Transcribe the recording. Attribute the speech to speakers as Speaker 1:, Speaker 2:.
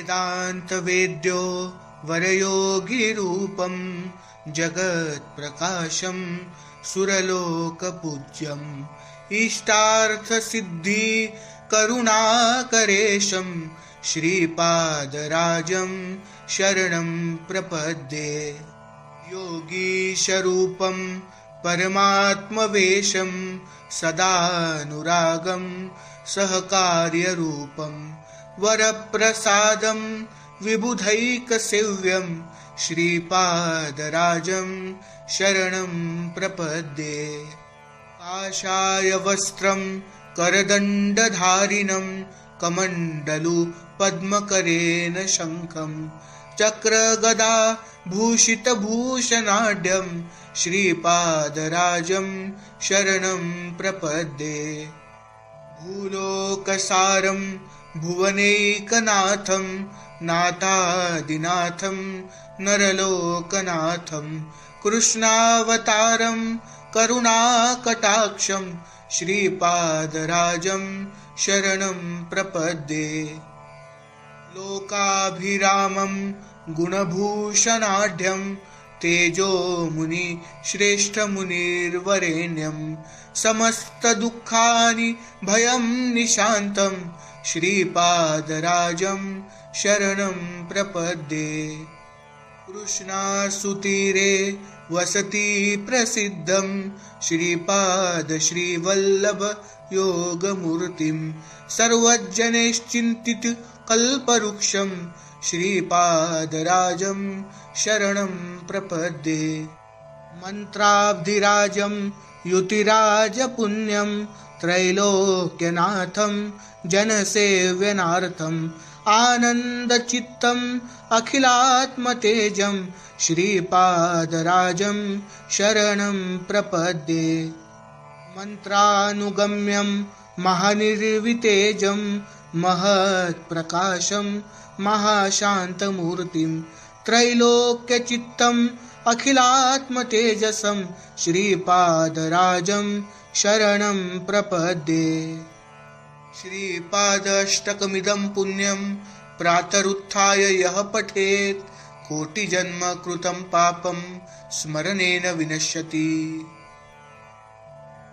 Speaker 1: वेदान्तवेद्यो वरयोगिरूपं जगत्प्रकाशं सुरलोकपूज्यम् इष्टार्थसिद्धिकरुणाकरेशं श्रीपादराजं शरणं प्रपद्ये। योगीशरूपं परमात्मवेशं सदानुरागं सहकार्यरूपं वरप्रसादं विबुधैकसेव्यं श्रीपादराजं शरणं प्रपद्ये। काषाय वस्त्रं करदण्डधारिणं कमण्डलु पद्मकरेण शङ्खं चक्रगदा भूषितभूषणाढ्यं श्रीपादराजं शरणं प्रपद्ये। भूलोकसारं भुवनैकनाथं नाथादिनाथं नरलोकनाथं कृष्णावतारं करुणाकटाक्षं श्रीपादराजं शरणं प्रपद्ये। लोकाभिरामं गुणभूषणाढ्यं तेजोमुनि श्रेष्ठमुनिर्वरेण्यं समस्तदुःखानि भयं निशान्तं श्रीपादराजं शरणं प्रपद्ये। कृष्णासुतीरे वसति प्रसिद्धं श्रीपाद श्रीवल्लभ योगमूर्तिं सर्वजनैश्चिन्तित कल्पवृक्षं श्रीपादराजं शरणं प्रपद्ये। मन्त्राब्धिराजं युतिराजपुण्यं त्रैलोक्यनाथं जनसेव्यनार्थं आनन्दचित्तम् अखिलात्मतेजं श्रीपादराजं शरणं प्रपद्ये। मन्त्रानुगम्यं महानिर्वितेजं महत्प्रकाशं महाशान्तमूर्तिं त्रैलोक्यचित्तम् अखिलात्मतेजसं श्रीपादराजं शरणं प्रपद्ये। श्रीपादाष्टकमिदं पुण्यं प्रातरुत्थाय यः पठेत् कोटिजन्म कृतं पापं स्मरणेन विनश्यति।